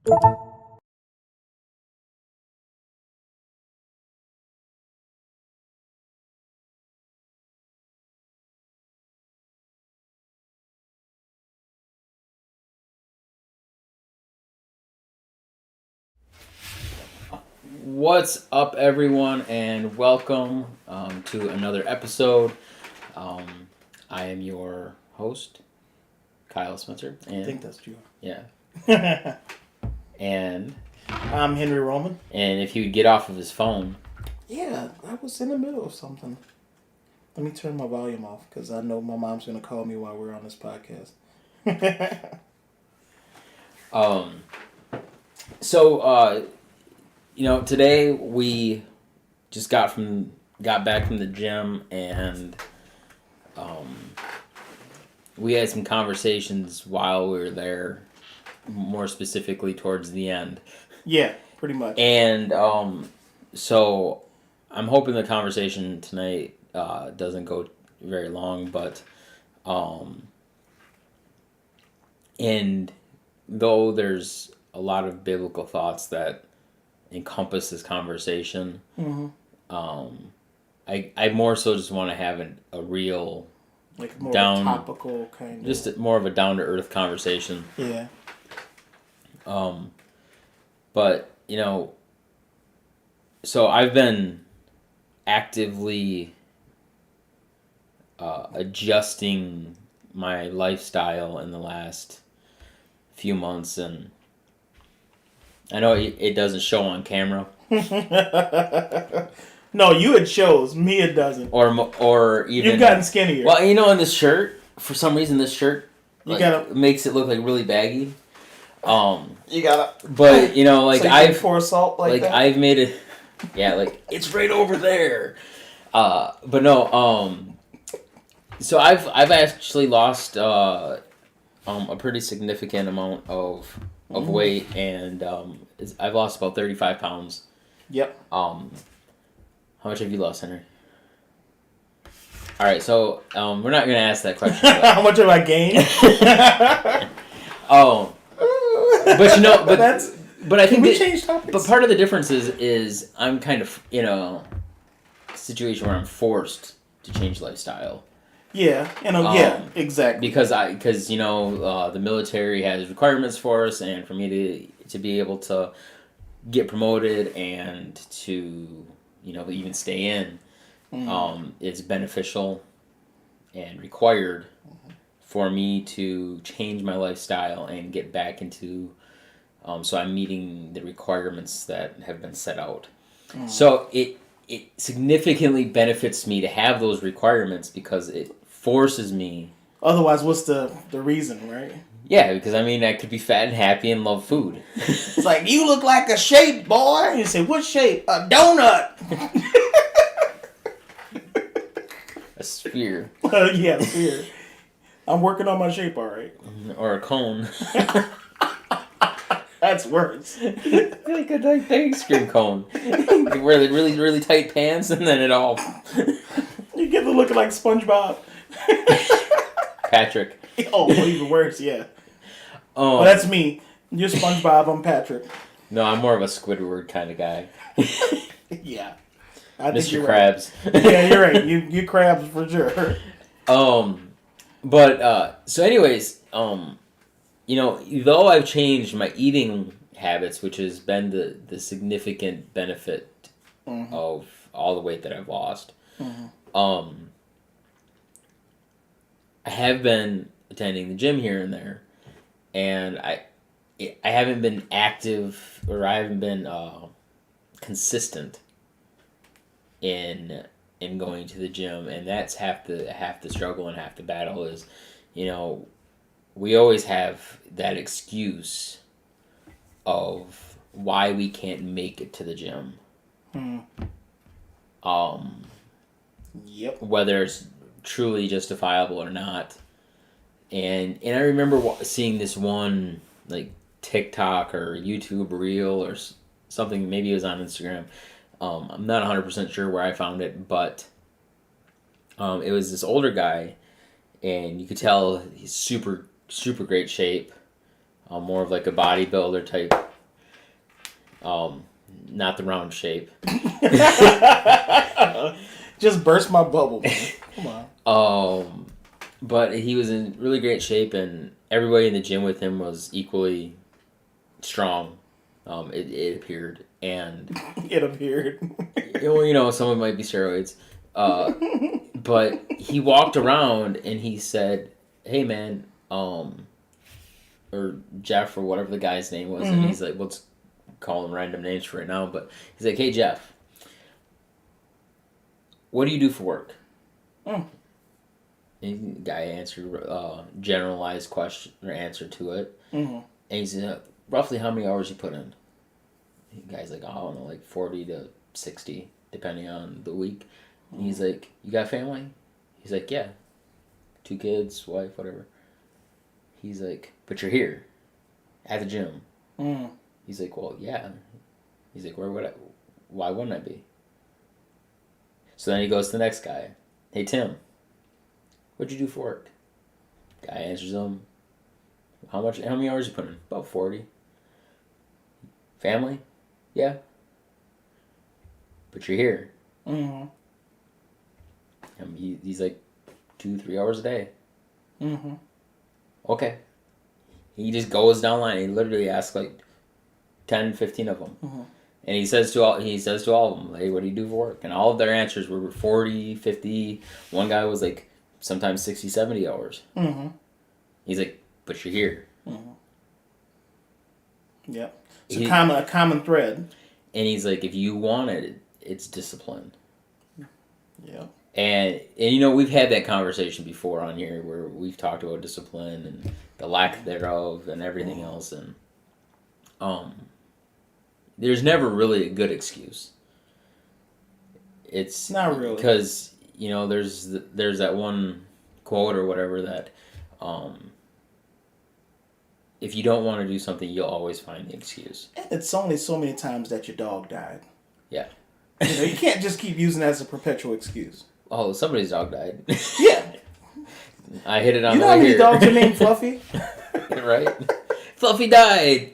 What's up, everyone, and welcome to another episode. I am your host, Kyle Spencer, I think that's you. Yeah, and I'm Henry Roman. And if he would get off of his phone. Yeah, I was in the middle of something. Let me turn my volume off because I know my mom's gonna call me while we're on this podcast. Today we just got back from the gym, and we had some conversations while we were there, more specifically towards the end. Yeah, pretty much. And so I'm hoping the conversation tonight doesn't go very long, but and though there's a lot of biblical thoughts that encompass this conversation, I more so just want to have a real, like, more topical kind of, just more of a down to earth conversation. Yeah. But so I've been actively adjusting my lifestyle in the last few months, and I know it doesn't show on camera. No, it shows. Me, it doesn't. Or even you've gotten skinnier. Well, in this shirt, for some reason, makes it look like really baggy. You gotta. But so I've pour salt like that? I've made it. Yeah, it's right over there. But no. So I've actually lost a pretty significant amount of weight, and I've lost about 35 pounds. Yep. How much have you lost, Henry? All right, so we're not gonna ask that question. How much have I gained? But I think we change topics? But part of the difference is I'm kind of a situation where I'm forced to change lifestyle. Yeah, yeah, exactly. Because the military has requirements for us, and for me to be able to get promoted and to even stay in, it's beneficial and required for me to change my lifestyle and get back into. So I'm meeting the requirements that have been set out. So it significantly benefits me to have those requirements because it forces me. Otherwise, what's the reason, right? Yeah, because I could be fat and happy and love food. It's like, you look like a shape, boy. You say, what shape? A donut. A sphere. Yeah, sphere. I'm working on my shape, all right. Or a cone. That's worse. Like a ice cream cone. You wear the really, really tight pants, and then it all. You get the looking like SpongeBob. Patrick. Oh, even worse, yeah. Well, that's me. You're SpongeBob, I'm Patrick. No, I'm more of a Squidward kind of guy. Yeah. Mr. Krabs. Right. Yeah, you're right. You Krabs for sure. So anyways, though I've changed my eating habits, which has been the significant benefit of all the weight that I've lost, I have been attending the gym here and there, and I haven't been active, or I haven't been consistent in going to the gym, and that's half the struggle and half the battle is, we always have that excuse of why we can't make it to the gym. Yep. Whether it's truly justifiable or not. And I remember seeing this one TikTok or YouTube reel or something, maybe it was on Instagram. I'm not 100% sure where I found it, but it was this older guy, and you could tell he's super, super great shape, more of like a bodybuilder type Not the round shape. Just burst my bubble, man. Come on. But he was in really great shape, and everybody in the gym with him was equally strong. It appeared, and It appeared. Some of it might be steroids. But he walked around and he said, "Hey, man," or Jeff or whatever the guy's name was, and he's like, "Let's call him random names for right now." But he's like, "Hey, Jeff, what do you do for work?" And the guy answered generalized question or answer to it, and he said, "Roughly how many hours you put in?" The guy's like, "I don't know, like 40 to 60, depending on the week." And he's like, "You got family?" He's like, "Yeah, 2 kids, wife, whatever." He's like, "But you're here at the gym." He's like, "Well, yeah." He's like, why wouldn't I be?" So then he goes to the next guy. "Hey, Tim, what'd you do for work?" Guy answers him, how many hours you put in?" "About 40. "Family?" "Yeah." "But you're here." He's like 2-3 hours a day. "Okay." He just goes down the line. He literally asks like 10, 15 of them. And he says to all of them, "Hey, what do you do for work?" And all of their answers were 40, 50. One guy was like sometimes 60, 70 hours. He's like, "But you're here." Yep. It's a common thread. And he's like, "If you want it, it's discipline." Yeah. And we've had that conversation before on here where we've talked about discipline and the lack thereof and everything else, and there's never really a good excuse. It's not really, because there's that one quote or whatever that if you don't want to do something, you'll always find the excuse. And it's only so many times that your dog died. Yeah. You can't just keep using that as a perpetual excuse. Oh, somebody's dog died. Yeah. I hit it on the way here. You know how many dogs are named Fluffy? Right? Fluffy died.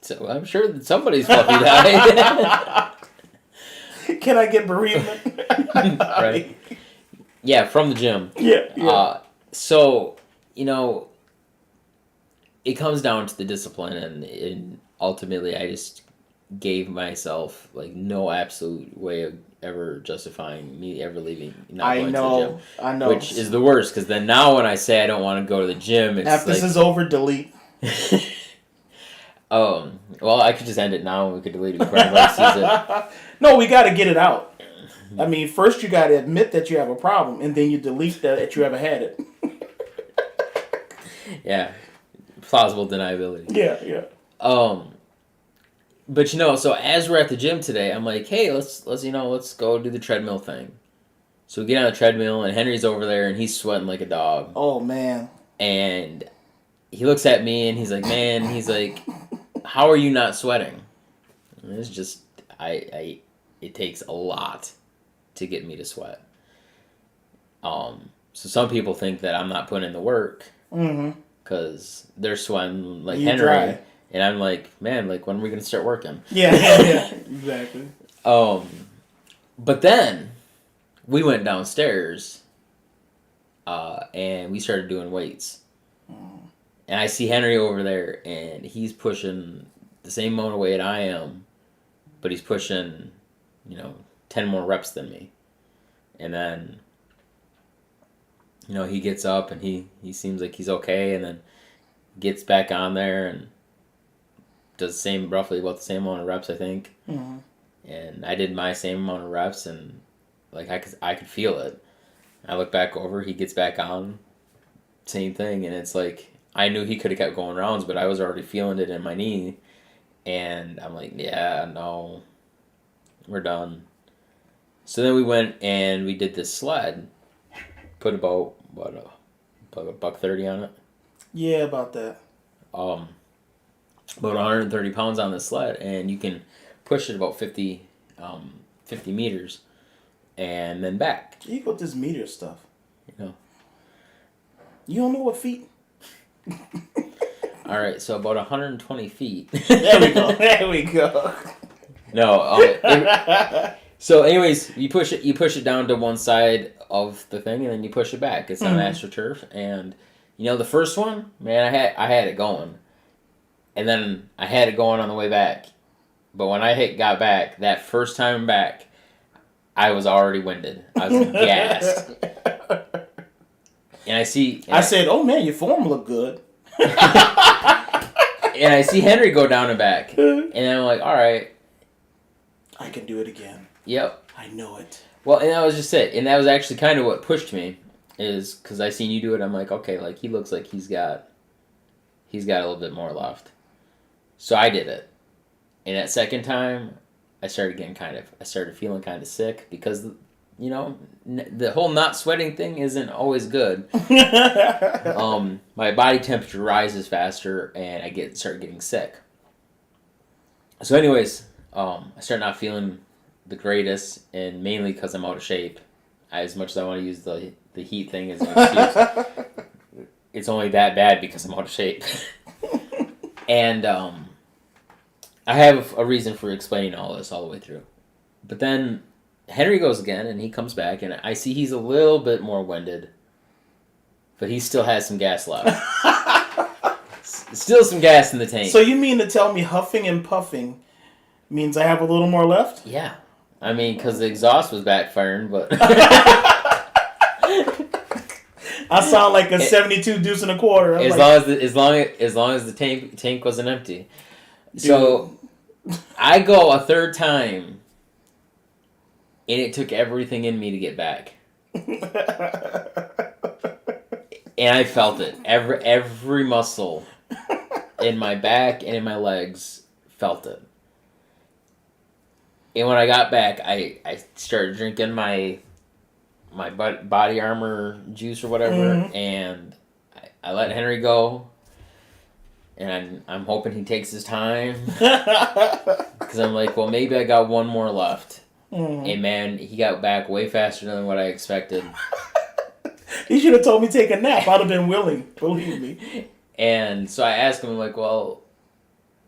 So I'm sure that somebody's Fluffy died. Can I get bereavement? Right. Yeah, from the gym. Yeah. So, it comes down to the discipline, and ultimately I just gave myself like no absolute way of ever justifying me ever leaving, not going to the gym. I know. Which is the worst, because then now when I say I don't want to go to the gym, it's after this is over, delete. Well, I could just end it now and we could delete it before anybody sees it. No, we got to get it out. I mean, first you got to admit that you have a problem, and then you delete that you ever had it. Yeah. Plausible deniability. Yeah. But so as we're at the gym today, I'm like, "Hey, let's go do the treadmill thing." So we get on the treadmill, and Henry's over there, and he's sweating like a dog. Oh man! And he looks at me, and he's like, "Man," he's like, "how are you not sweating?" And it's just it takes a lot to get me to sweat. So some people think that I'm not putting in the work because they're sweating like Henry. Dry. And I'm like, "Man, like, when are we going to start working?" Yeah, exactly. But then we went downstairs and we started doing weights. And I see Henry over there, and he's pushing the same amount of weight I am, but he's pushing, 10 more reps than me. And then, he gets up, and he seems like he's okay, and then gets back on there and does roughly about the same amount of reps, I think. And I did my same amount of reps, and like I could feel it. I look back over, he gets back on, same thing, and it's like I knew he could have kept going rounds, but I was already feeling it in my knee, and I'm like, "Yeah, no, we're done." So then we went and we did this sled, put about $130 on it. Yeah, about that. About 130 pounds on the sled, and you can push it about 50 meters, and then back. You got this meter stuff. You don't know what feet. All right, so about 120 feet. There we go. There we go. No. So, anyways, you push it down to one side of the thing, and then you push it back. It's on AstroTurf, and the first one, man, I had it going, and then I had it going on the way back, but when I got back that first time back, I was already winded. I was gassed, and I said, "Oh man, your form looked good." And I see Henry go down and back, and I'm like, all right, I can do it again. Yep. I know it. Well, and that was just it. And that was actually kind of what pushed me, is because I seen you do it. I'm like, okay, like he looks like he's got a little bit more left. So I did it. And that second time, I started feeling kind of sick because, the whole not sweating thing isn't always good. My body temperature rises faster and I start getting sick. So anyways, I start not feeling the greatest, and mainly because I'm out of shape. As much as I want to use the heat thing as an excuse, it's only that bad because I'm out of shape. And I have a reason for explaining all this all the way through. But then Henry goes again, and he comes back, and I see he's a little bit more winded, but he still has some gas left. Still some gas in the tank. So you mean to tell me huffing and puffing means I have a little more left? Yeah. I mean, because the exhaust was backfiring, but... I sound like a 72 deuce and a quarter. As long as the tank wasn't empty. Dude. So I go a third time, and it took everything in me to get back. And I felt it. Every muscle in my back and in my legs felt it. And when I got back, I started drinking my body armor juice or whatever, and I let Henry go. And I'm hoping he takes his time. Because I'm like, well, maybe I got one more left. And man, he got back way faster than what I expected. He should have told me to take a nap. I'd have been willing, believe me. And so I asked him, like, well,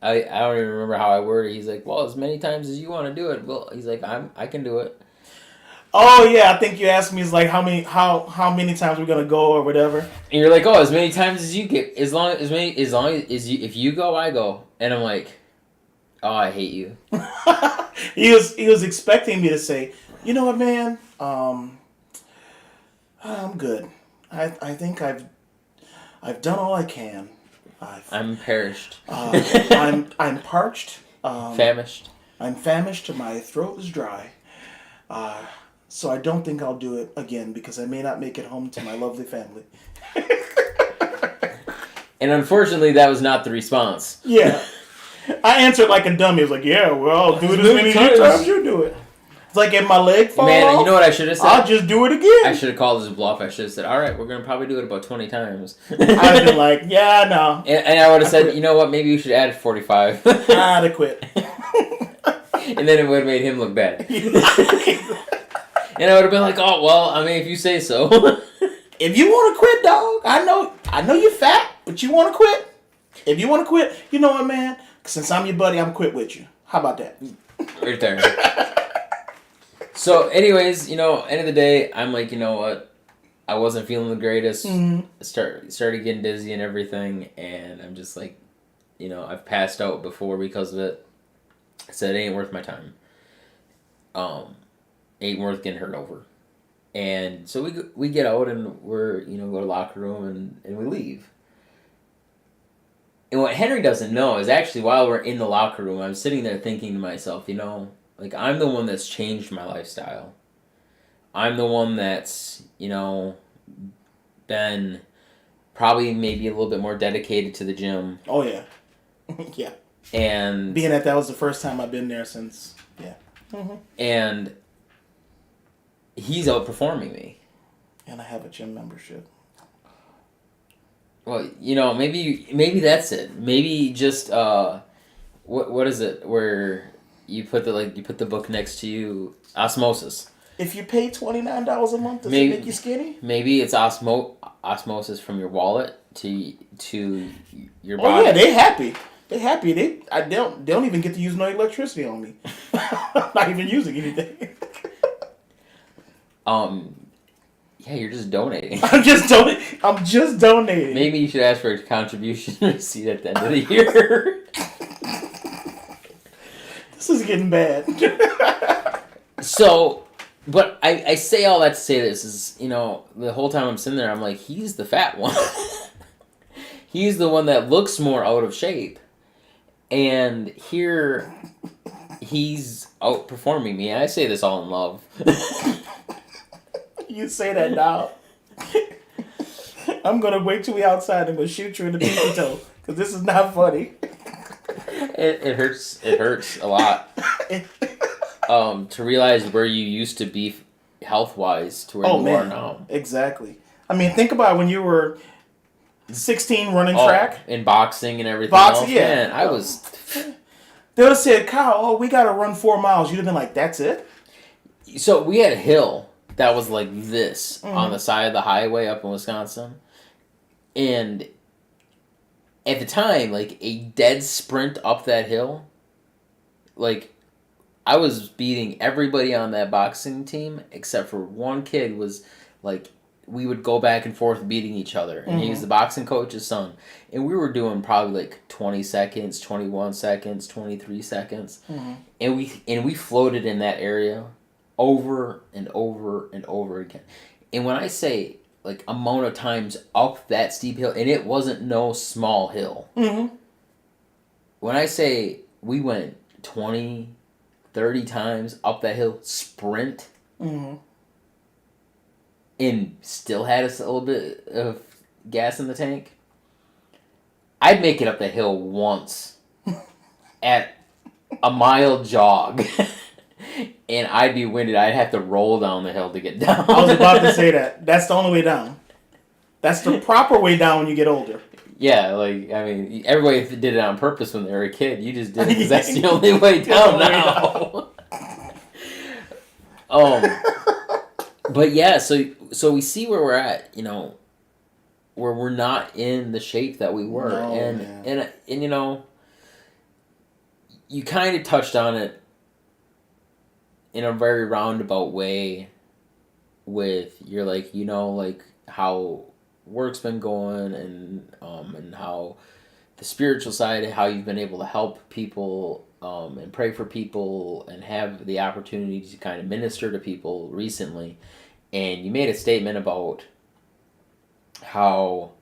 I don't even remember how I worded it. He's like, well, as many times as you want to do it. Well, he's like, I can do it. Oh yeah, I think you asked me like how many times we're gonna go or whatever. And you're like, oh, as many times as you get, as long as you, if you go, I go. And I'm like, oh, I hate you. He was expecting me to say, you know what, man, I'm good. I think I've done all I can. I'm perished. I'm parched. Famished. I'm famished. My throat is dry. So I don't think I'll do it again because I may not make it home to my lovely family. And unfortunately, that was not the response. Yeah. I answered like a dummy. I was like, yeah, well, I'll do it as many times you do it. It's like if my leg falls off, you know what I should have said? I'll just do it again. I should have called this a bluff. I should have said, all right, we're going to probably do it about 20 times. I'd have been like, yeah, no. And I would have said, you know what, maybe you should add 45. I'd have quit. And then it would have made him look bad. And I would have been like, oh, well, I mean, if you say so. If you want to quit, dog, I know you're fat, but you want to quit? If you want to quit, you know what, man? Since I'm your buddy, I'm quit with you. How about that? Right there. So, anyways, end of the day, I'm like, you know what? I wasn't feeling the greatest. Started getting dizzy and everything, and I'm just like, I've passed out before because of it. I said, it ain't worth my time. Ain't worth getting hurt over. And so we get out and we're, go to the locker room and we leave. And what Henry doesn't know is actually while we're in the locker room, I'm sitting there thinking to myself, like I'm the one that's changed my lifestyle. I'm the one that's, been probably maybe a little bit more dedicated to the gym. Oh, yeah. Yeah. And being that was the first time I've been there since, yeah. And he's outperforming me. And I have a gym membership. Well, maybe that's it. Maybe just what is it where you put the book next to you, Osmosis. If you pay $29 a month, does it make you skinny? Maybe it's osmosis from your wallet to your Oh body. yeah, they happy. They happy. They don't even get to use no electricity on me. I'm not even using anything. Yeah, you're just donating. I'm just donating. Maybe you should ask for a contribution receipt at the end of the year. This is getting bad. So, but I say all that to say this is, the whole time I'm sitting there, I'm like, he's the fat one. He's the one that looks more out of shape. And here, he's outperforming me. And I say this all in love. You say that now. I'm gonna wait till we outside and go shoot you in the pinky toe because this is not funny. It hurts. It hurts a lot. To realize where you used to be health wise to where you are now. Exactly. I mean, think about when you were 16 running track. In boxing and everything Boxing, else. yeah. Man, I was... They would have said, Kyle, we got to run 4 miles. You'd have been like, that's it? So we had a hill that was like this on the side of the highway up in Wisconsin. And at the time, like a dead sprint up that hill, like I was beating everybody on that boxing team except for one kid was like, we would go back and forth beating each other. And he was the boxing coach's son. And we were doing probably like 20 seconds, 21 seconds, 23 seconds. And we floated in that area over and over and over again. And when I say like amount of times up that steep hill, and it wasn't no small hill. When I say we went 20, 30 times up that hill, sprint, and still had a little bit of gas in the tank, I'd make it up the hill once at a mile jog. And I'd be winded. I'd have to roll down the hill to get down. I was about to say that. That's the only way down. That's the proper way down when you get older. Yeah, like, I mean, everybody did it on purpose when they were a kid. You just did it because that's the only way down now. But yeah, so we see where we're at, where we're not in the shape that we were. No, and you kind of touched on it in a very roundabout way with you're like, like how work's been going and how the spiritual side, how you've been able to help people and pray for people and have the opportunity to kind of minister to people recently. And you made a statement about how,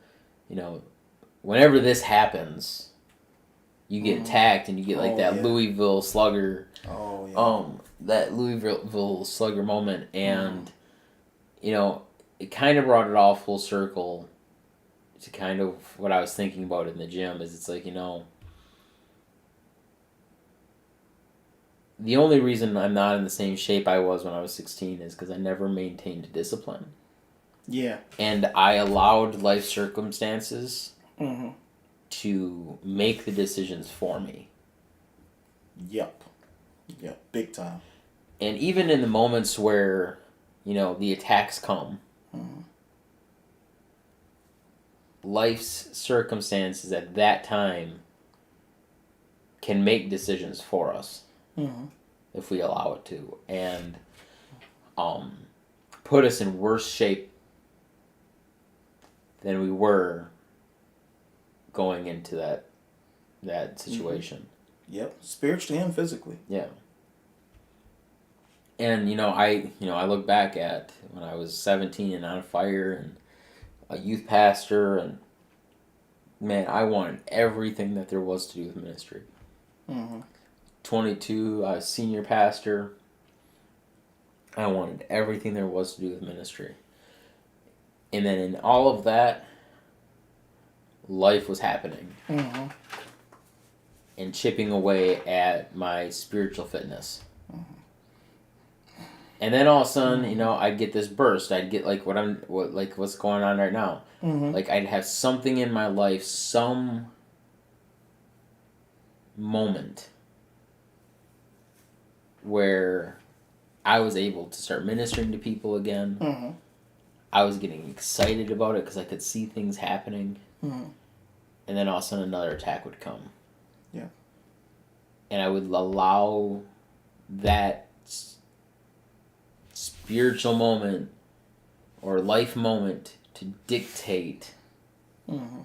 whenever this happens, you get attacked and you get like Louisville Slugger. Oh, yeah. That Louisville Slugger moment, and it kind of brought it all full circle to kind of what I was thinking about in the gym. Is it's like the only reason I'm not in the same shape I was when I was 16 is because I never maintained discipline. Yeah. And I allowed life circumstances to make the decisions for me. Yep, big time. And even in the moments where, the attacks come, life's circumstances at that time can make decisions for us if we allow it to, and put us in worse shape than we were going into that situation. Yep, spiritually and physically. Yeah. And I look back at when I was 17 and on fire and a youth pastor, and man, I wanted everything that there was to do with ministry. 22, I was senior pastor. I wanted everything there was to do with ministry. And then in all of that, life was happening. And chipping away at my spiritual fitness. And then all of a sudden, I'd get this burst. I'd get like what's going on right now. Like I'd have something in my life, some moment where I was able to start ministering to people again. I was getting excited about it because I could see things happening. Mm-hmm. and then all of a sudden another attack would come. Yeah. And I would allow that spiritual moment or life moment to dictate Mm-hmm.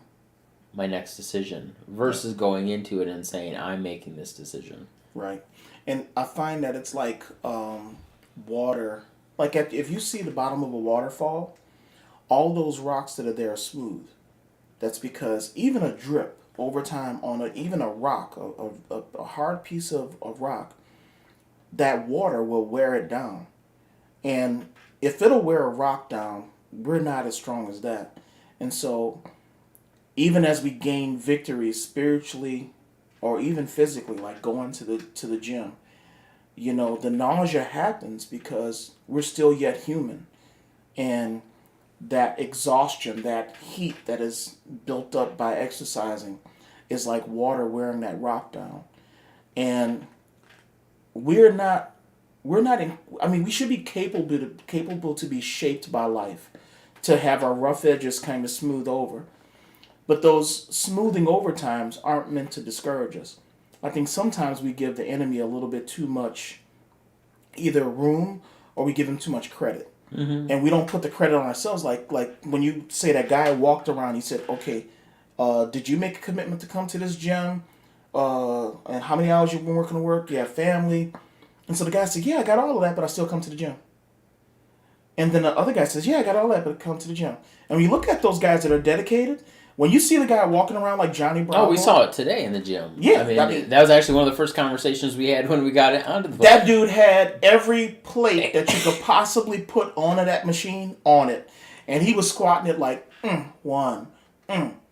my next decision versus going into it and saying, I'm making this decision. Right. And I find that it's like water. Like if you see the bottom of a waterfall, all those rocks that are there are smooth. That's because even a drip over time on even a rock, a hard piece of rock, that water will wear it down. And if it'll wear a rock down, we're not as strong as that. And so even as we gain victory spiritually or even physically, like going to the gym, the nausea happens because we're still yet human. And that exhaustion, that heat that is built up by exercising is like water wearing that rock down. And we're not we should be capable to be shaped by life, to have our rough edges kind of smooth over. But those smoothing over times aren't meant to discourage us. I think sometimes we give the enemy a little bit too much either room or we give him too much credit. Mm-hmm. And we don't put the credit on ourselves. Like when you say that guy walked around, he said, okay, did you make a commitment to come to this gym? And how many hours you've been working to work? You have family? And so the guy said, yeah, I got all of that, but I still come to the gym. And then the other guy says, yeah, I got all that, but I come to the gym. And when you look at those guys that are dedicated, when you see the guy walking around like Johnny Bravo. Oh, we saw it today in the gym. Yeah. I mean, that was actually one of the first conversations we had when we got it onto the phone. That dude had every plate that you could possibly put onto that machine on it. And he was squatting it like, 1,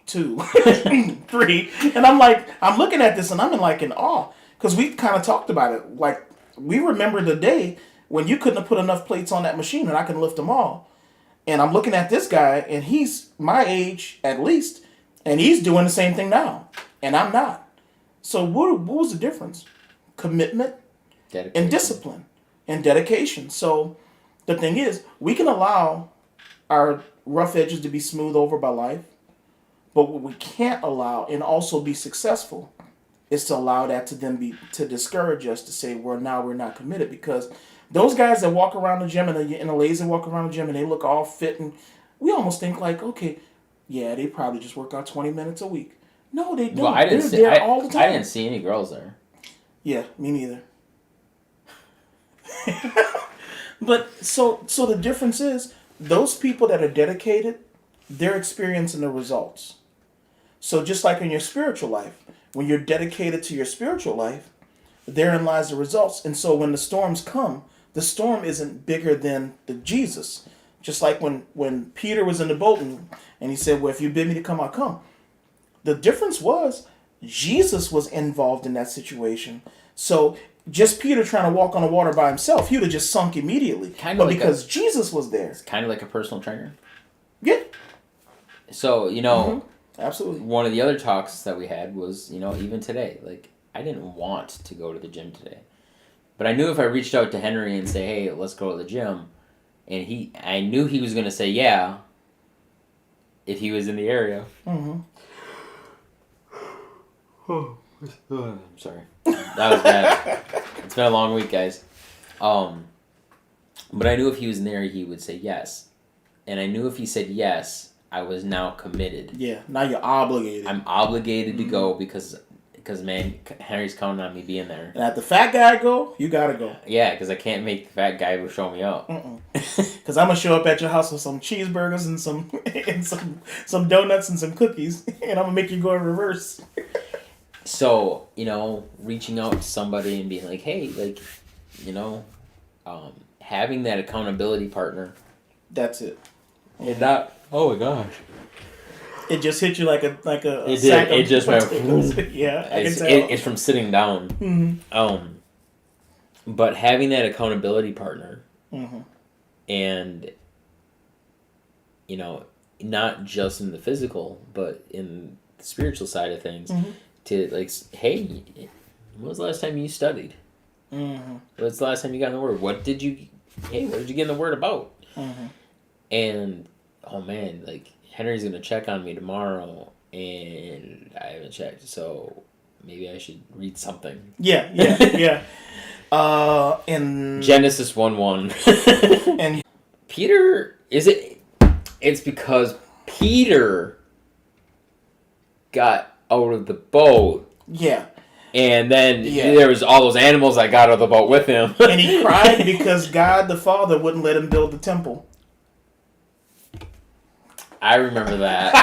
2, 3. And I'm looking at this and I'm in awe. Because we kind of talked about it. Like, we remember the day when you couldn't have put enough plates on that machine and I can lift them all. And I'm looking at this guy, and he's my age at least, and he's doing the same thing now, and I'm not. So what was the difference? Commitment and discipline and dedication. So the thing is, we can allow our rough edges to be smoothed over by life, but what we can't allow and also be successful is to allow that to discourage us, to say we're not committed. Because those guys that walk around the gym and the ladies that walk around the gym and they look all fit, and we almost think like, okay, yeah, they probably just work out 20 minutes a week. No, they don't. Well, They're there all the time. I didn't see any girls there. Yeah, me neither. But so the difference is those people that are dedicated, they're experiencing the results. So just like in your spiritual life, when you're dedicated to your spiritual life, therein lies the results. And so when the storms come, the storm isn't bigger than the Jesus. Just like when Peter was in the boat and he said, well, if you bid me to come, I'll come. The difference was Jesus was involved in that situation. So just Peter trying to walk on the water by himself, he would have just sunk immediately. Because Jesus was there. It's kind of like a personal trainer. Yeah. So, Absolutely. One of the other talks that we had was, even today, like, I didn't want to go to the gym today. But I knew if I reached out to Henry and say, hey, let's go to the gym, and I knew he was going to say yeah if he was in the area. Mm-hmm. I'm sorry. That was bad. It's been a long week, guys. But I knew if he was in there, he would say yes. And I knew if he said yes, I was now committed. Yeah, now you're obligated. I'm obligated to go because man, Henry's counting on me being there. And if the fat guy go, you gotta go. Yeah, because I can't make the fat guy show me up. Because I'm gonna show up at your house with some cheeseburgers and some donuts and some cookies, and I'm gonna make you go in reverse. So reaching out to somebody and being like, hey, having that accountability partner. That's it. And not. Oh my gosh. It just hit you like a It did. It just went. Yeah, I can tell. It's from sitting down. Mm-hmm. But having that accountability partner, mm-hmm. and not just in the physical, but in the spiritual side of things, mm-hmm. to hey, when was the last time you studied? Mm-hmm. What's the last time you got in the Word? What did you get in the Word about? Mm-hmm. And oh man, like Henry's gonna check on me tomorrow, and I haven't checked, so maybe I should read something. Yeah, yeah, yeah. And Genesis 1:1. and Peter, is it? It's because Peter got out of the boat, yeah, and then Yeah. there was all those animals that got out of the boat with him. and he cried because God the Father wouldn't let him build the temple. I remember that.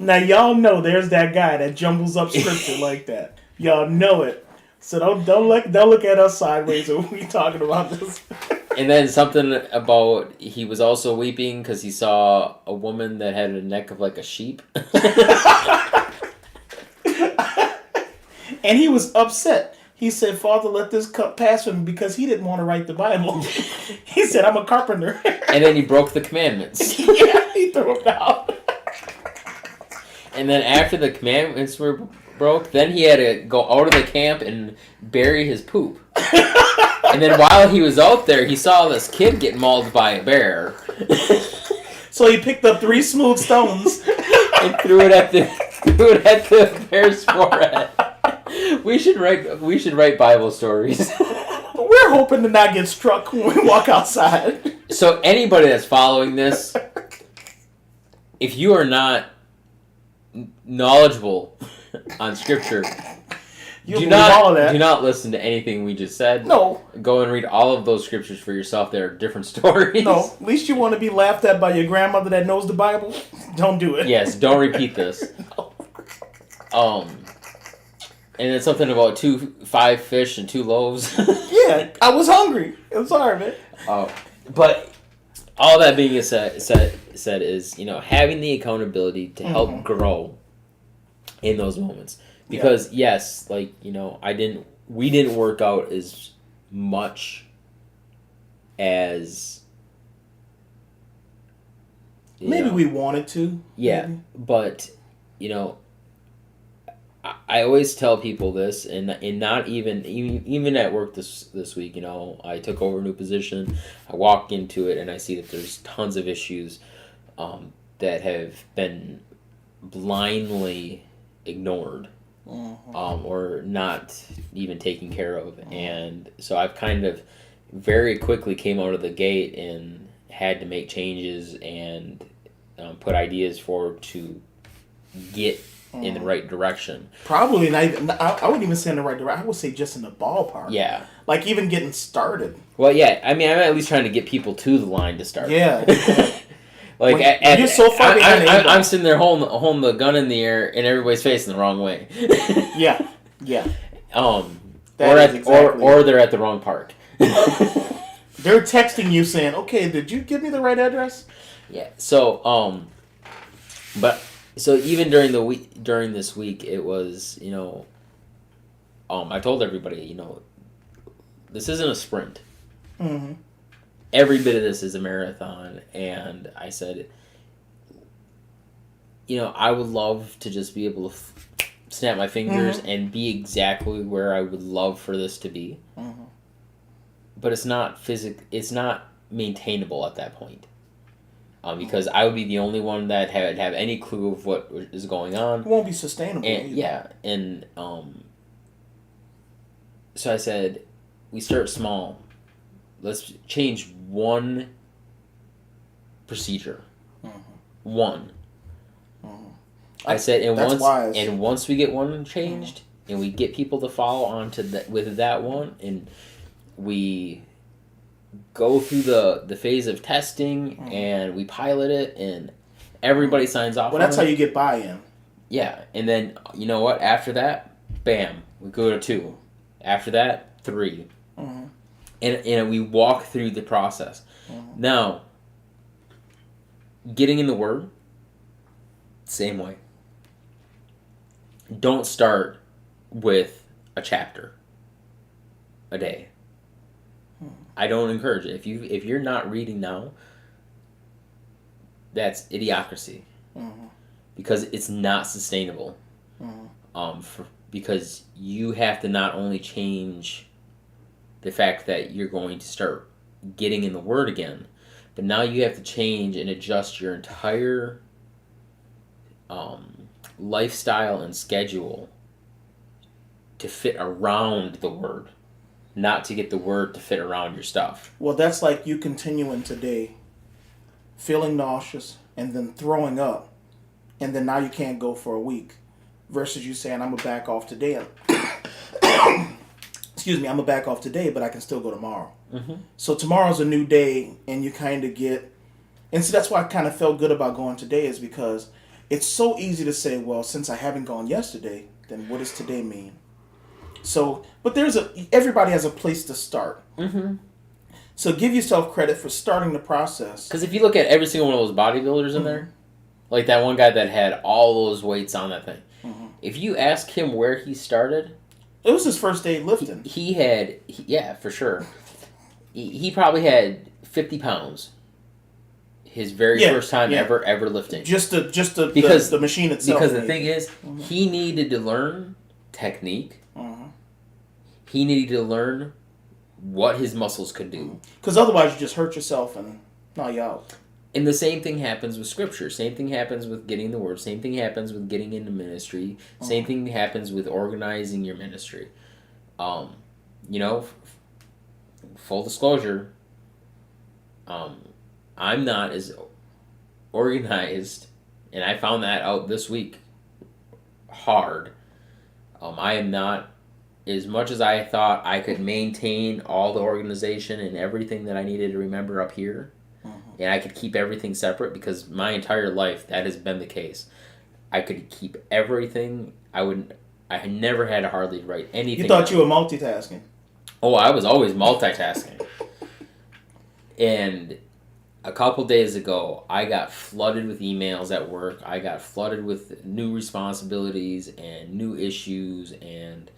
Now y'all know there's that guy that jumbles up scripture like that. Y'all know it. So don't look at us sideways when we talking about this. And then something about he was also weeping because he saw a woman that had a neck of like a sheep. And he was upset. He said, "Father, let this cup pass from me," because he didn't want to write the Bible. He said, "I'm a carpenter." And then he broke the commandments. Yeah, he threw it out. And then after the commandments were broke, then he had to go out of the camp and bury his poop. And then while he was out there, he saw this kid get mauled by a bear. So he picked up 3 smooth stones. And threw it at the bear's forehead. We should write Bible stories. We're hoping to not get struck when we walk outside. So anybody that's following this, if you are not knowledgeable on scripture, You do believe all of that. not listen to anything we just said. No. Go and read all of those scriptures for yourself. They are different stories. No, at least you want to be laughed at by your grandmother that knows the Bible. Don't do it. Yes, don't repeat this. And then something about 5 fish and 2 loaves. Yeah, I was hungry. I'm sorry, man. But all that being said is, having the accountability to help grow in those moments. Because yes, like, we didn't work out as much as Maybe we wanted to. Yeah, maybe. but I always tell people this, and not even at work this week. I took over a new position. I walk into it, and I see that there's tons of issues that have been blindly ignored, or not even taken care of. And so I've kind of very quickly came out of the gate and had to make changes and put ideas forward to get in the right direction. Probably not even, I wouldn't even say in the right direction. I would say just in the ballpark. Yeah. Like even getting started. Well, yeah. I mean, I'm at least trying to get people to the line to start. Yeah. Like when you're so far behind I'm sitting there holding the gun in the air, and everybody's facing the wrong way. Yeah. Yeah. Or they're at the wrong park. They're texting you saying, "Okay, did you give me the right address?" Yeah. So so even during this week, it was I told everybody this isn't a sprint. Mm-hmm. Every bit of this is a marathon, and I said, I would love to just be able to snap my fingers and be exactly where I would love for this to be. Mm-hmm. But it's not it's not maintainable at that point. Because I would be the only one that have any clue of what is going on. It won't be sustainable. And, and so I said, we start small. Let's change one procedure. Mm-hmm. One. Mm-hmm. I said, wise. And once we get one changed, and we get people to follow on to with that one, and we go through the phase of testing, and we pilot it, and everybody signs off. Well, that's how you get buy-in. Yeah, and then you know what? After that, bam, we go to 2. After that, 3. Mm-hmm. And we walk through the process. Mm-hmm. Now, getting in the Word, same way. Don't start with a chapter a day. I don't encourage it. If you're not reading now, that's idiocracy. Mm-hmm. Because it's not sustainable. Mm-hmm. Because you have to not only change the fact that you're going to start getting in the Word again. But now you have to change and adjust your entire lifestyle and schedule to fit around the Word, not to get the Word to fit around your stuff. Well, that's like you continuing today, feeling nauseous, and then throwing up, and then now you can't go for a week, versus you saying, I'm going to back off today. Excuse me, I'm going to back off today, but I can still go tomorrow. Mm-hmm. So tomorrow's a new day, and you kind of get... And so that's why I kind of felt good about going today, is because it's so easy to say, well, since I haven't gone yesterday, then what does today mean? So, but everybody has a place to start. Mm-hmm. So give yourself credit for starting the process. Because if you look at every single one of those bodybuilders in there, like that one guy that had all those weights on that thing, if you ask him where he started... It was his first day lifting. Yeah, for sure. He probably had 50 pounds. His very first time ever lifting. Just the machine itself. Because the thing is, he needed to learn technique. He needed to learn what his muscles could do. Because otherwise you just hurt yourself and now you're out. And the same thing happens with scripture. Same thing happens with getting the word. Same thing happens with getting into ministry. Same thing happens with organizing your ministry. Full disclosure, I'm not as organized, and I found that out this week hard. I am not, as much as I thought I could maintain all the organization and everything that I needed to remember up here, and I could keep everything separate, because my entire life that has been the case. I could keep everything. I had never had to hardly write anything. You thought you were multitasking. Oh, I was always multitasking. And a couple days ago, I got flooded with emails at work. I got flooded with new responsibilities and new issues, and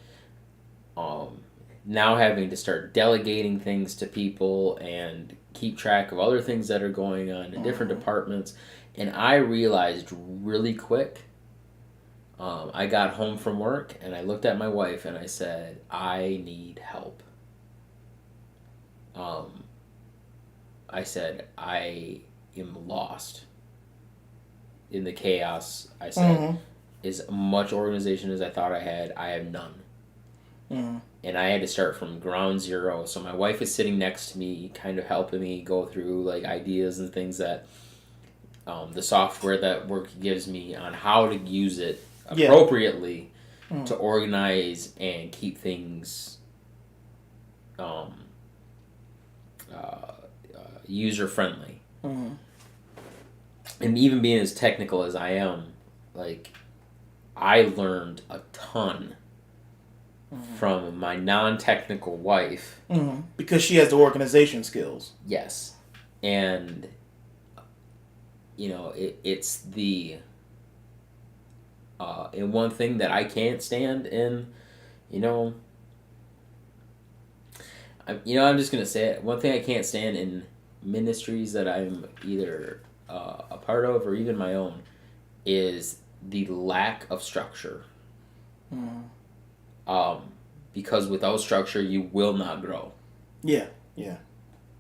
now having to start delegating things to people and keep track of other things that are going on in different departments. And I realized really quick, I got home from work and I looked at my wife and I said, I need help. I said, I am lost in the chaos. I said, as much organization as I thought I have none. And I had to start from ground zero. So my wife is sitting next to me, kind of helping me go through like ideas and things that the software that work gives me on how to use it appropriately to organize and keep things user friendly. And even being as technical as I am, like, I learned a ton from my non-technical wife. Because she has the organization skills. Yes. And, it's the... and one thing that I can't stand in, I'm just going to say it. One thing I can't stand in ministries that I'm either a part of or even my own is the lack of structure. Because without structure, you will not grow. Yeah.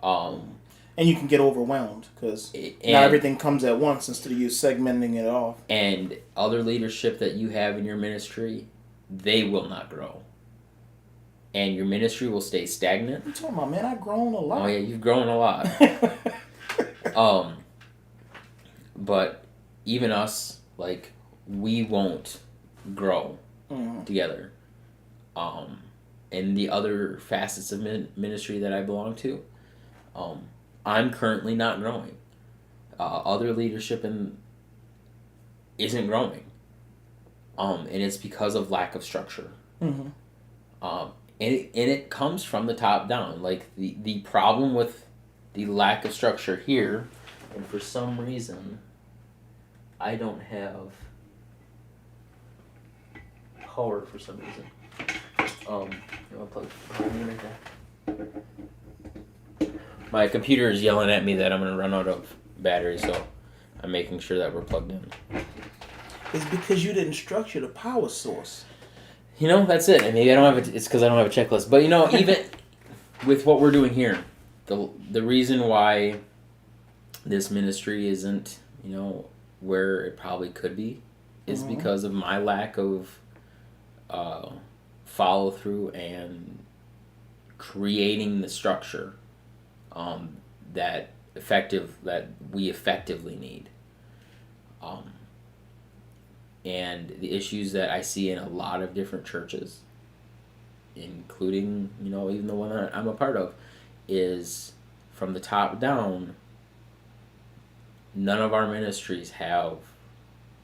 And you can get overwhelmed because not everything comes at once instead of you segmenting it off. And other leadership that you have in your ministry, they will not grow. And your ministry will stay stagnant. What are you talking about, man? I've grown a lot. Oh, yeah, you've grown a lot. But even us, like, we won't grow together. And the other facets of ministry that I belong to, I'm currently not growing. Other leadership isn't growing. And it's because of lack of structure. And it comes from the top down. Like, the problem with the lack of structure here, and for some reason, I don't have power for some reason. I'll plug right there. My computer is yelling at me that I'm going to run out of battery, so I'm making sure that we're plugged in. It's because you didn't structure the power source. That's it. And maybe I don't have it's because I don't have a checklist. But even with what we're doing here, the reason why this ministry isn't, where it probably could be, is because of my lack of follow through and creating the structure that we effectively need. And the issues that I see in a lot of different churches, including, even the one that I'm a part of, is from the top down, none of our ministries have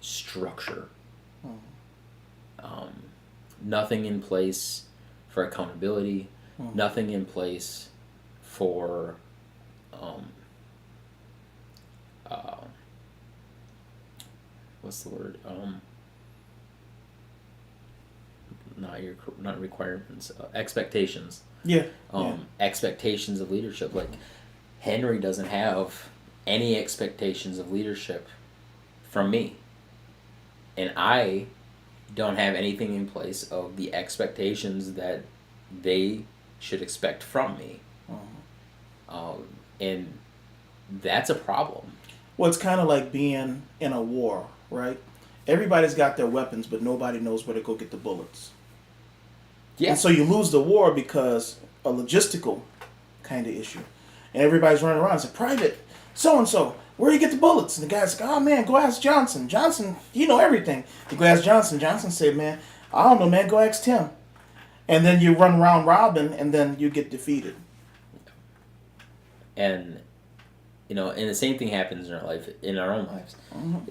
structure. Nothing in place for accountability, nothing in place for what's the word? Not requirements, expectations. Yeah. Expectations of leadership. Like Henry doesn't have any expectations of leadership from me, and I don't have anything in place of the expectations that they should expect from me. And that's a problem. Well, it's kind of like being in a war, right? Everybody's got their weapons, but nobody knows where to go get the bullets. Yeah. And so you lose the war because a logistical kind of issue. And everybody's running around and say, Private, so-and-so, where do you get the bullets? And the guy's like, oh, man, go ask Johnson. Johnson, you know everything. You go ask Johnson. Johnson said, man, I don't know, man, go ask Tim. And then you run around robin, and then you get defeated. And, and the same thing happens in our own lives.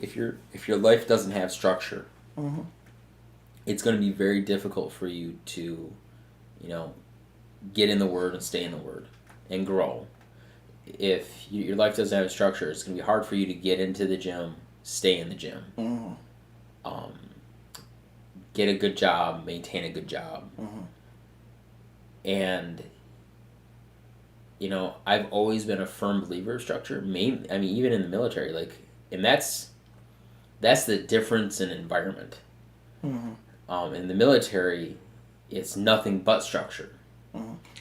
If your life doesn't have structure, it's going to be very difficult for you to, get in the Word and stay in the Word and grow. If your life doesn't have a structure, it's going to be hard for you to get into the gym, stay in the gym, get a good job, maintain a good job. And, I've always been a firm believer of structure. Even in the military, and that's the difference in environment. In the military, it's nothing but structure.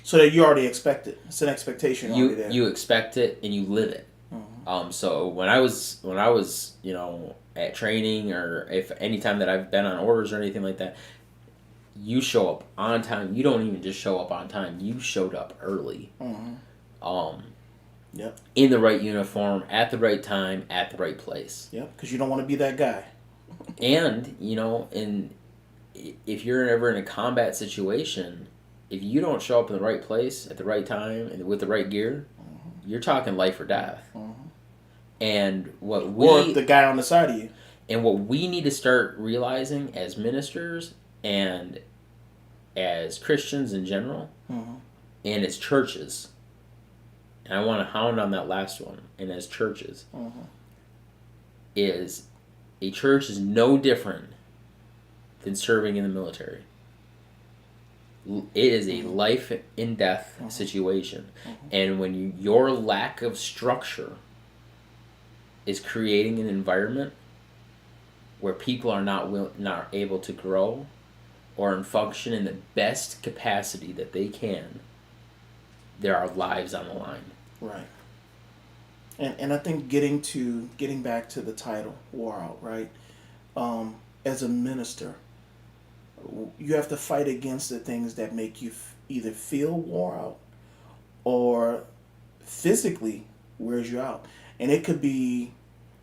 So that you already expect it. It's an expectation already there. You expect it and you live it. So when I was at training, or if any time that I've been on orders or anything like that, you show up on time. You don't even just show up on time. You showed up early. Yep. In the right uniform, at the right time, at the right place. Yep, because you don't want to be that guy. And, if you're ever in a combat situation, if you don't show up in the right place at the right time and with the right gear, you're talking life or death. And or the guy on the side of you. And what we need to start realizing as ministers and as Christians in general, and as churches, and I want to hound on that last one, and as churches, is a church is no different than serving in the military. It is a life and death situation. And when your lack of structure is creating an environment where people are not able to grow or function in the best capacity that they can, there are lives on the line. Right. And I think getting back to the title, War Out, right? As a minister, you have to fight against the things that make you either feel wore out or physically wears you out. And it could be,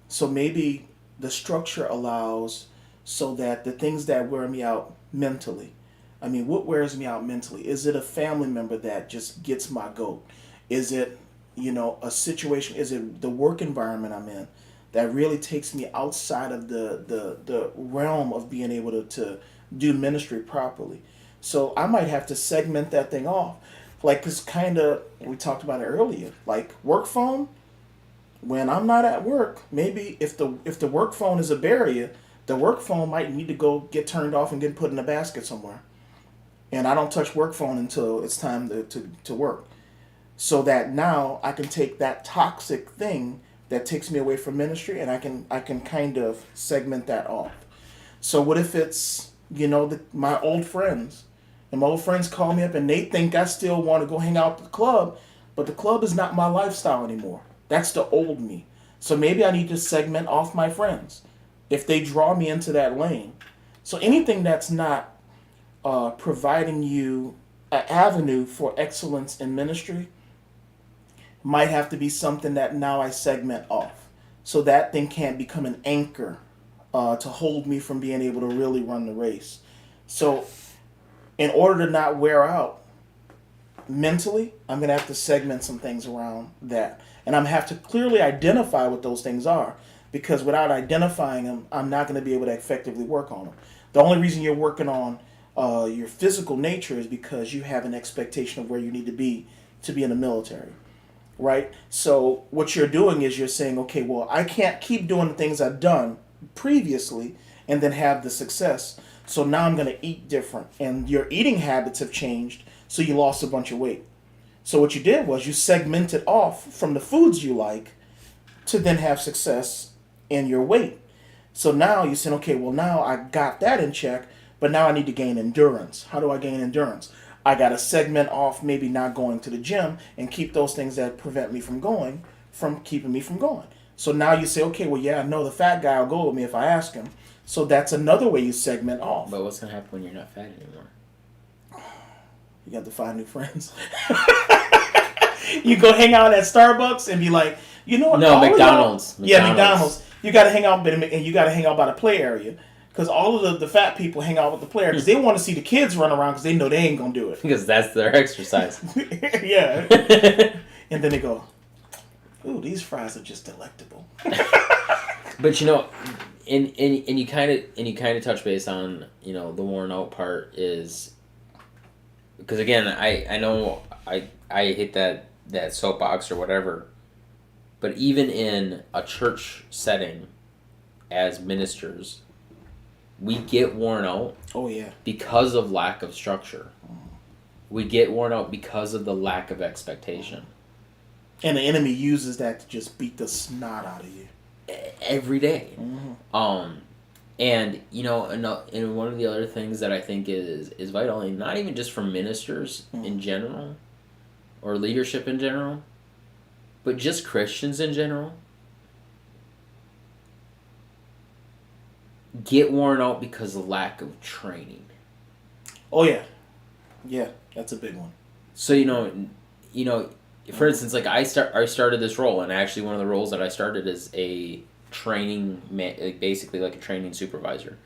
so maybe the structure allows so that the things that wear me out mentally, what wears me out mentally? Is it a family member that just gets my goat? Is it, a situation? Is it the work environment I'm in that really takes me outside of the realm of being able to do ministry properly? So I might have to segment that thing off. It's kind of, we talked about it earlier, like work phone. When I'm not at work, maybe if the work phone is a barrier, the work phone might need to go get turned off and get put in a basket somewhere. And I don't touch work phone until it's time to work. So that now I can take that toxic thing that takes me away from ministry, and I can kind of segment that off. So what if it's, my old friends, and my old friends call me up and they think I still want to go hang out at the club, But the club is not my lifestyle anymore. That's the old me. So maybe I need to segment off my friends if they draw me into that lane. So anything that's not providing you an avenue for excellence in ministry might have to be something that now I segment off. So that thing can't become an anchor to hold me from being able to really run the race. So in order to not wear out mentally, I'm going to have to segment some things around that. And I'm going to have to clearly identify what those things are, because without identifying them, I'm not going to be able to effectively work on them. The only reason you're working on your physical nature is because you have an expectation of where you need to be in the military, right? So what you're doing is you're saying, okay, well, I can't keep doing the things I've done previously and then have the success. So now I'm going to eat different. And your eating habits have changed, so you lost a bunch of weight. So what you did was you segmented off from the foods you like to then have success in your weight. So now you said, okay, well, now I got that in check, but now I need to gain endurance. How do I gain endurance? I got to segment off maybe not going to the gym and keep those things that prevent me from going from keeping me from going. So now you say, okay, well, yeah, I know the fat guy will go with me if I ask him. So that's another way you segment off. But what's going to happen when you're not fat anymore? You got to find new friends. You go hang out at Starbucks and be like, you know what? No, McDonald's. Yeah, McDonald's. You got to hang out, and you got to hang out by the play area. Because all of the fat people hang out with the player because they want to see the kids run around because they know they ain't going to do it. Because that's their exercise. Yeah. And then they go, ooh, these fries are just delectable. But you know, and you kind of touch base on, you know, the worn out part is because again I know I hit that soapbox or whatever, but even in a church setting as ministers, we get worn out. Oh yeah. Because of lack of structure. We get worn out because of the lack of expectation. And the enemy uses that to just beat the snot out of you. Every day. Mm-hmm. And you know, and one of the other things that I think is vital, and not even just for ministers in general, or leadership in general, but just Christians in general, get worn out because of lack of training. Oh yeah, yeah, that's a big one. So you know, for instance, like I started this role, and actually one of the roles that I started is a training, basically like a training supervisor.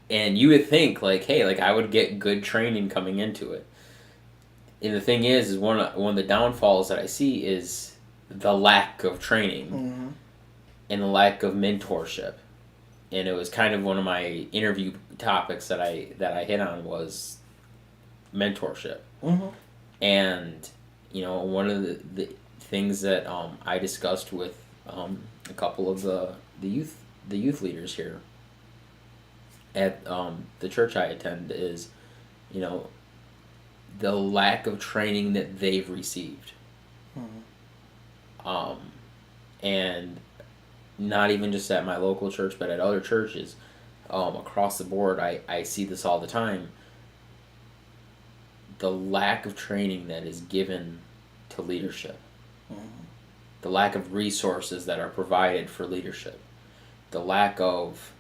And you would think like, hey, like I would get good training coming into it. And the thing is one of the downfalls that I see is the lack of training and the lack of mentorship. And it was kind of one of my interview topics that I hit on was mentorship. And you know, one of the things that I discussed with a couple of the youth leaders here at the church I attend is, you know, the lack of training that they've received. And not even just at my local church, but at other churches across the board, I see this all the time. The lack of training that is given to leadership. The lack of resources that are provided for leadership. The lack of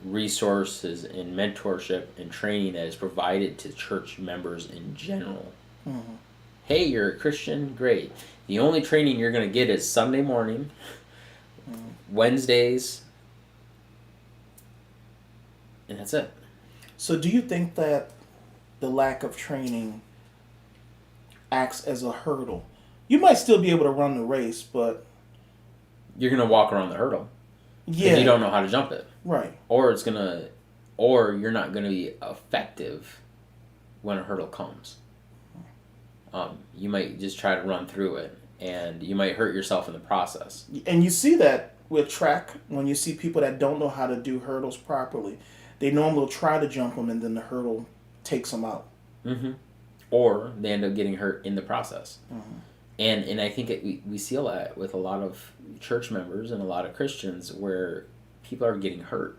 resources and mentorship and training that is provided to church members in general. Hey, you're a Christian? Great. The only training you're going to get is Sunday morning, Wednesdays, and that's it. So do you think that the lack of training acts as a hurdle? You might still be able to run the race, but you're going to walk around the hurdle. Yeah. You don't know how to jump it. Right. Or you're not going to be effective when a hurdle comes. You might just try to run through it, and you might hurt yourself in the process. And you see that with track, when you see people that don't know how to do hurdles properly, they normally will try to jump them, and then the hurdle takes them out. Or they end up getting hurt in the process. And I think we see a lot with a lot of church members and a lot of Christians where people are getting hurt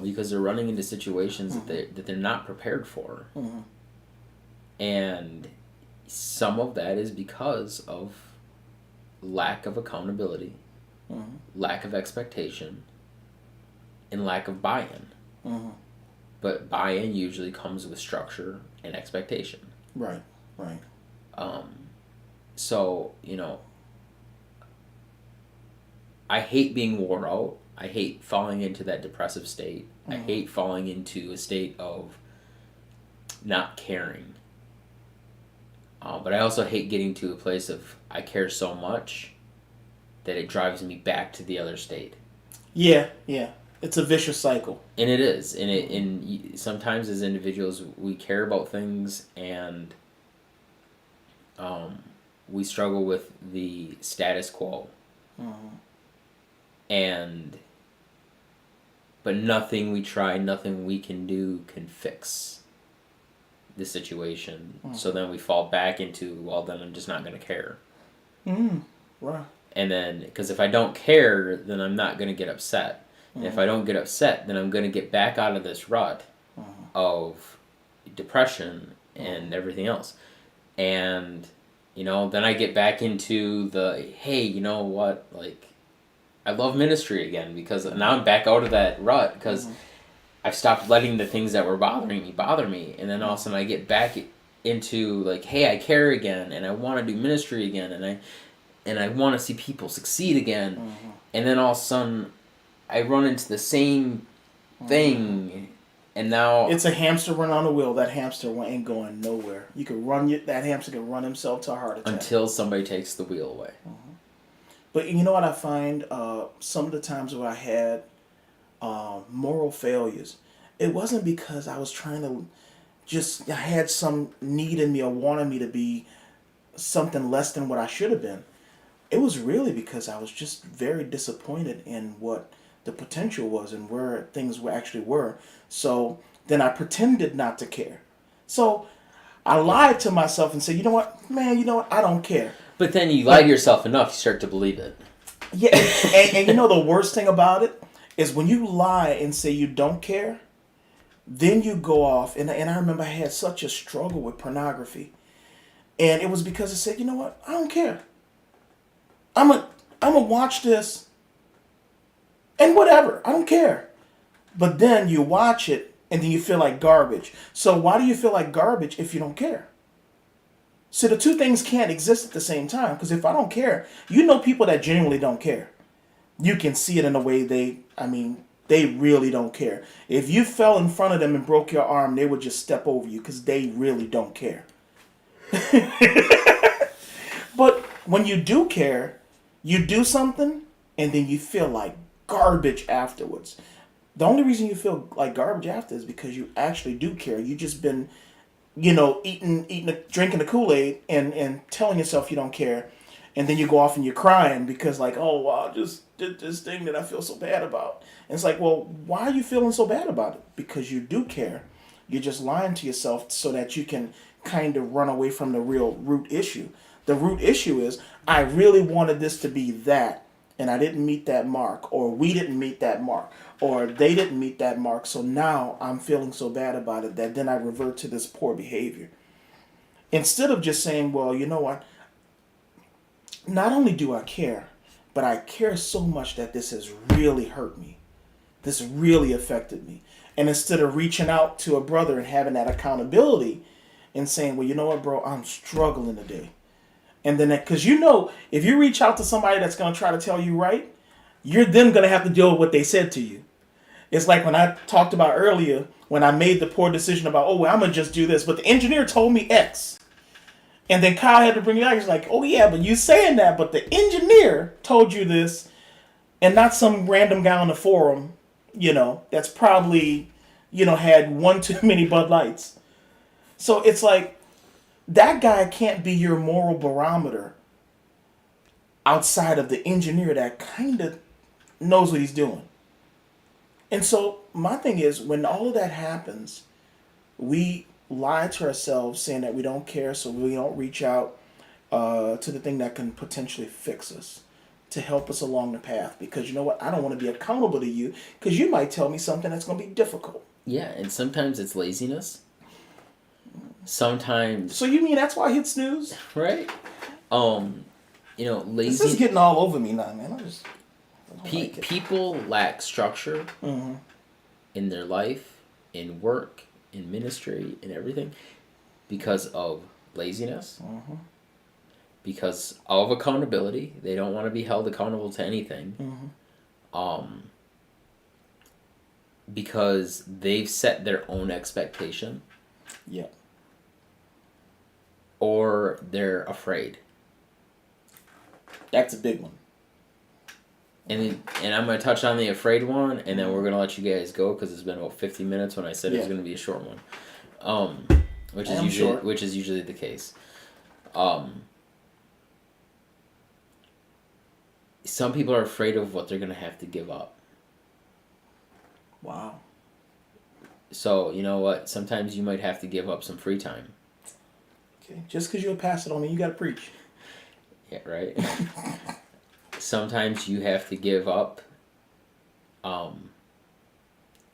because they're running into situations that they're not prepared for. And some of that is because of lack of accountability, lack of expectation, and lack of buy-in. But buy-in usually comes with structure and expectation. Right, right. So, I hate being worn out. I hate falling into that depressive state. I hate falling into a state of not caring. But I also hate getting to a place of I care so much that it drives me back to the other state. Yeah. It's a vicious cycle. And it is. And sometimes as individuals, we care about things and we struggle with the status quo. But nothing we try, nothing we can do can fix the situation. So then we fall back into, well, then I'm just not going to care. Right. And then, because if I don't care, then I'm not going to get upset. And if I don't get upset, then I'm going to get back out of this rut of depression and everything else. And, then I get back into the, hey, you know what, like, I love ministry again because now I'm back out of that rut because I've stopped letting the things that were bothering me bother me. And then all of a sudden I get back into like, hey, I care again and I want to do ministry again and I want to see people succeed again. And then all of a sudden I run into the same thing and now... It's a hamster run on a wheel. That hamster ain't going nowhere. You could that hamster can run himself to a heart attack. Until somebody takes the wheel away. But you know what I find? Some of the times where I had moral failures, it wasn't because I was trying to I had some need in me or wanted me to be something less than what I should have been. It was really because I was just very disappointed in what the potential was and where things actually were. So then I pretended not to care. So I lied to myself and said, you know what, man, I don't care. But then you lie to yourself enough, you start to believe it. Yeah, and the worst thing about it is when you lie and say you don't care, then you go off. And I remember I had such a struggle with pornography. And it was because I said, you know what, I don't care. I'm gonna watch this and whatever, I don't care. But then you watch it and then you feel like garbage. So why do you feel like garbage if you don't care? So the two things can't exist at the same time. Because if I don't care, people that genuinely don't care. You can see it in the way they really don't care. If you fell in front of them and broke your arm, they would just step over you because they really don't care. But when you do care, you do something and then you feel like garbage afterwards. The only reason you feel like garbage after is because you actually do care. You just been drinking the Kool-Aid and telling yourself you don't care. And then you go off and you're crying because like, oh, wow, I just did this thing that I feel so bad about. And it's like, well, why are you feeling so bad about it? Because you do care. You're just lying to yourself so that you can kind of run away from the real root issue. The root issue is, I really wanted this to be that, and I didn't meet that mark, or we didn't meet that mark, or they didn't meet that mark, so now I'm feeling so bad about it that then I revert to this poor behavior. Instead of just saying, well, you know what, not only do I care, but I care so much that this has really hurt me. This really affected me. And instead of reaching out to a brother and having that accountability and saying, well, you know what, bro, I'm struggling today. And then, because if you reach out to somebody that's going to try to tell you right, you're then going to have to deal with what they said to you. It's like when I talked about earlier, when I made the poor decision about, oh, well, I'm going to just do this. But the engineer told me X. And then Kyle had to bring it out. He's like, oh, yeah, but you saying that. But the engineer told you this. And not some random guy on the forum, that's probably, had one too many Bud Lights. So it's like, that guy can't be your moral barometer outside of the engineer that kind of knows what he's doing. And so my thing is, when all of that happens, we lie to ourselves saying that we don't care, so we don't reach out to the thing that can potentially fix us, to help us along the path. Because you know what? I don't want to be accountable to you because you might tell me something that's going to be difficult. Yeah, and sometimes it's laziness. sometimes, So you mean that's why I hit snooze? right? You know, This is lazy getting all over me now, man. I don't like it. people lack structure Mm-hmm. in their life, in work, in ministry, in everything, because of laziness, Mm-hmm. because of accountability. They don't want to be held accountable to anything. Mm-hmm. Because they've set their own expectation, Yeah. or they're afraid. That's a big one. And I'm going to touch on the afraid one, and then we're going to let you guys go because it's been about 50 minutes when I said it was Yeah. going to be a short one, which is I'm usually short. which is usually the case. Some people are afraid of what they're going to have to give up. Wow. So you know what? Sometimes you might have to give up some free time. Okay. Just because you'll pass it on me, you got to preach. Yeah, right. Sometimes you have to give up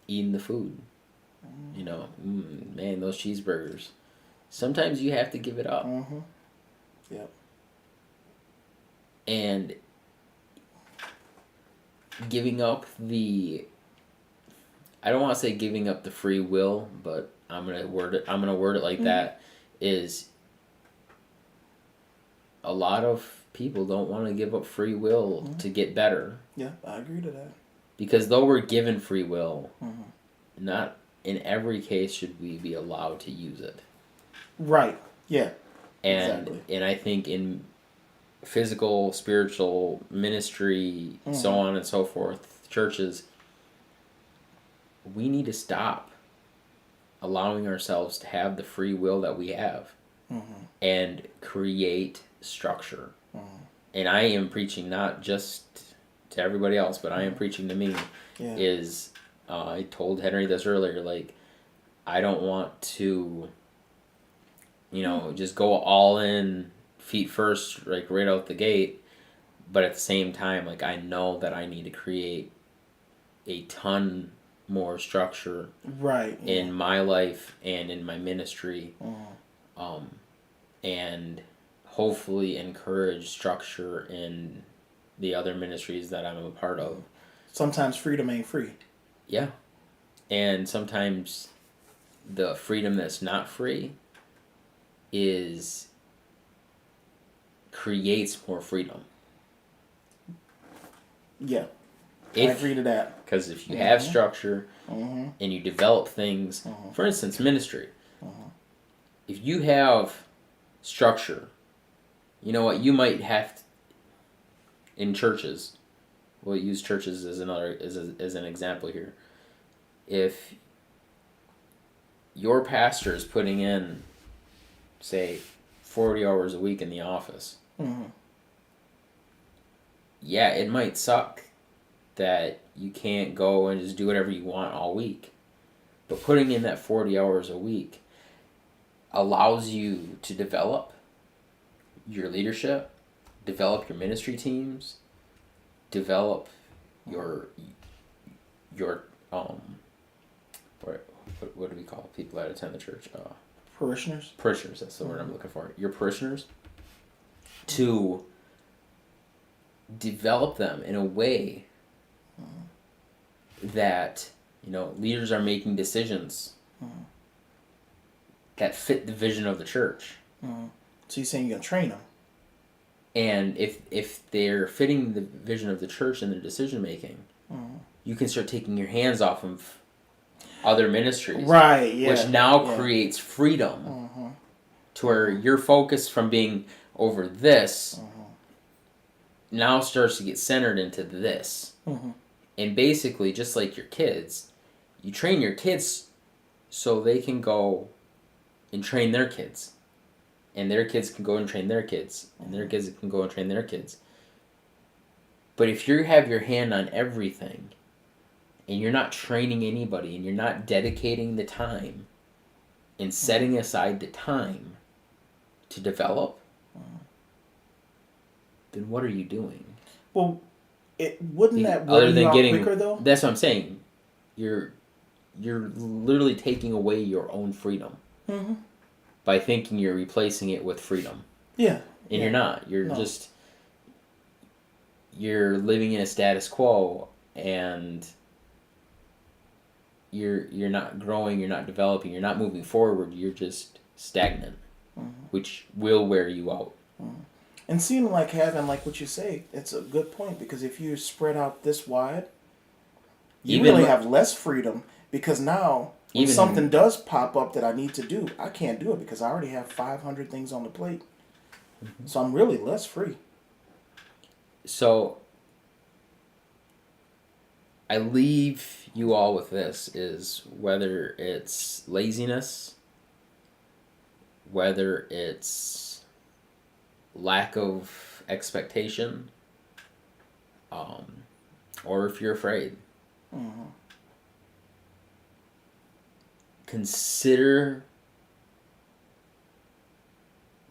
eating the food. You know, man, those cheeseburgers. Sometimes you have to give it up. Mm-hmm. Yep. And giving up the, I don't want to say giving up the free will, but I'm gonna word it like that, is a lot of people don't want to give up free will to get better. Yeah, I agree to that. Because though we're given free will, not in every case should we be allowed to use it. Right. Yeah. And Exactly. and I think in physical, spiritual, ministry, so on and so forth, churches, we need to stop allowing ourselves to have the free will that we have and create structure. And I am preaching not just to everybody else, but I am preaching to me. Yeah. Is I told Henry this earlier, like, I don't want to, just go all in, feet first, like right out the gate, but at the same time, like, I know that I need to create a ton more structure Right. in my life and in my ministry, and hopefully encourage structure in the other ministries that I'm a part of. Sometimes freedom ain't free. Yeah. And sometimes the freedom that's not free creates more freedom. Yeah. I agree to that. Because if you have structure and you develop things, for instance, ministry, if you have structure, you know what, you might have to, in churches, we'll use churches as an example here. If your pastor is putting in, say, 40 hours a week in the office, yeah, it might suck that you can't go and just do whatever you want all week. But putting in that 40 hours a week allows you to develop your leadership, develop your ministry teams, develop your what do we call people that attend the church? Parishioners. Parishioners, that's the word I'm looking for. Your parishioners, to develop them in a way that, leaders are making decisions that fit the vision of the church. So you're saying you're gonna train them? And if they're fitting the vision of the church in their decision making, you can start taking your hands off of other ministries, Right. Yeah. which now creates freedom to where your focus from being over this now starts to get centered into this. And basically, just like your kids, you train your kids so they can go and train their kids. And their kids can go and train their kids. And their kids can go and train their kids. But if you have your hand on everything, and you're not training anybody, and you're not dedicating the time, and setting aside the time to develop, then what are you doing? Well, wouldn't that wear you out quicker though? That's what I'm saying. You're literally taking away your own freedom. by thinking you're replacing it with freedom. Yeah. And you're not. You're living in a status quo, and you're not growing, you're not developing, you're not moving forward, you're just stagnant, which will wear you out. And seeming like having, like what you say, it's a good point, because if you spread out this wide, you really have less freedom, because now when something does pop up that I need to do, I can't do it because I already have 500 things on the plate. So I'm really less free. So I leave you all with this, is whether it's laziness, whether it's lack of expectation, or if you're afraid. Consider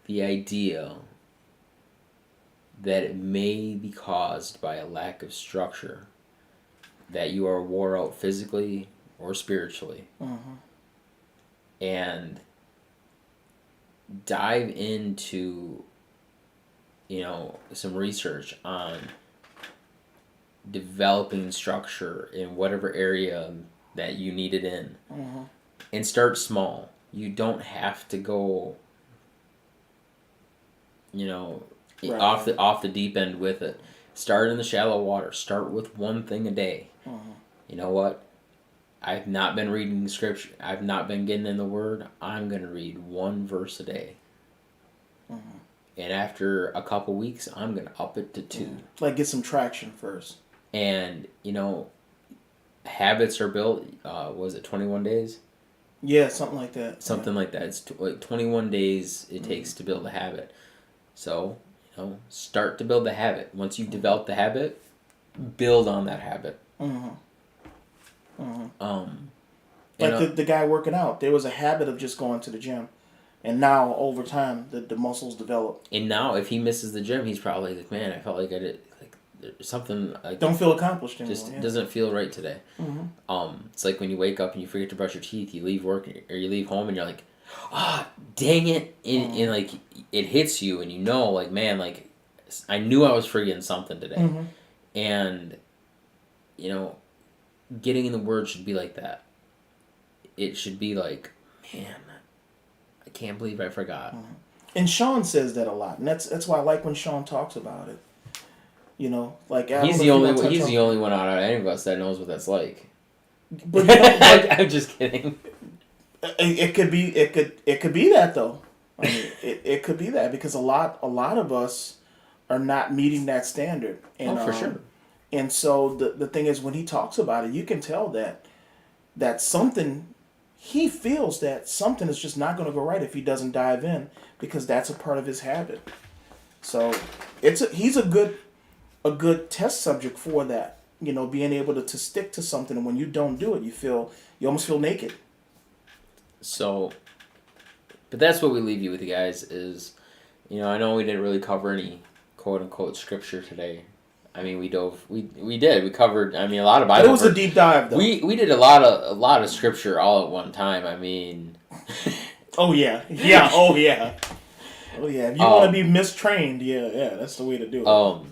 the idea that it may be caused by a lack of structure, that you are wore out physically or spiritually. And dive into, some research on developing structure in whatever area that you need it in. And start small. You don't have to go, off the deep end with it. Start in the shallow water. Start with one thing a day. You know what? I've not been reading scripture. I've not been getting in the Word. I'm going to read one verse a day. And after a couple weeks, I'm going to up it to 2. Like, get some traction first. And, habits are built, was it 21 days? Yeah, something like that. Something like that. It's like 21 days it takes to build a habit. So, start to build the habit. Once you've developed the habit, build on that habit. Like the guy working out, there was a habit of just going to the gym, and now over time the muscles develop. And now if he misses the gym, he's probably like, man, I felt like I did something. Like, don't feel accomplished anymore. Just doesn't feel right today. It's like when you wake up and you forget to brush your teeth. You leave work or you leave home and you're like, dang it, and like it hits you, and like, man, like I knew I was forgetting something today, and getting in the Word should be like that. It should be like, man, I can't believe I forgot. And Sean says that a lot, and that's why I like when Sean talks about it. Like he's the only one out of any of us that knows what that's like. But I'm just kidding. It could be that though. I mean, it could be that, because a lot of us are not meeting that standard. And, for sure. And so the thing is, when he talks about it, you can tell that something, he feels that something is just not going to go right if he doesn't dive in, because that's a part of his habit. So he's a good test subject for that. Being able to stick to something, and when you don't do it, you almost feel naked. So, but that's what we leave you with, guys, is, I know we didn't really cover any quote-unquote scripture today. I mean, we covered, I mean, a lot of Bible. It was a deep dive, though. We did a lot of scripture all at one time. I mean. Oh, yeah. Yeah, oh, yeah. Oh, yeah. If you want to be mistrained, yeah, that's the way to do it.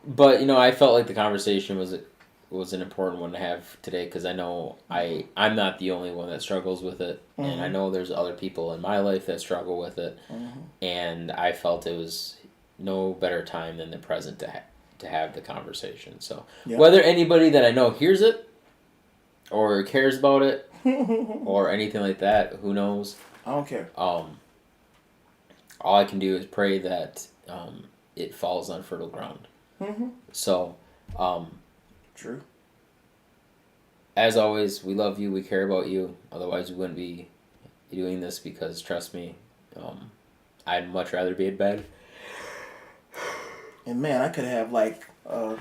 But, I felt like the conversation was an important one to have today, because I know I'm not the only one that struggles with it, and I know there's other people in my life that struggle with it, and I felt it was no better time than the present to have the conversation. So whether anybody that I know hears it or cares about it or anything like that, who knows? I don't care. All I can do is pray that it falls on fertile ground. So, true. As always, we love you. We care about you. Otherwise, we wouldn't be doing this, because trust me, I'd much rather be in bed. And man, I could have like a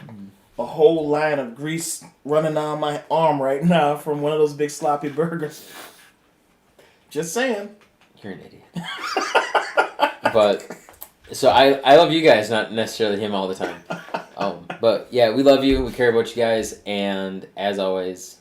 whole line of grease running down my arm right now from one of those big sloppy burgers. Just saying. You're an idiot. But so I love you guys, not necessarily him all the time. But yeah, we love you. We care about you guys, and as always,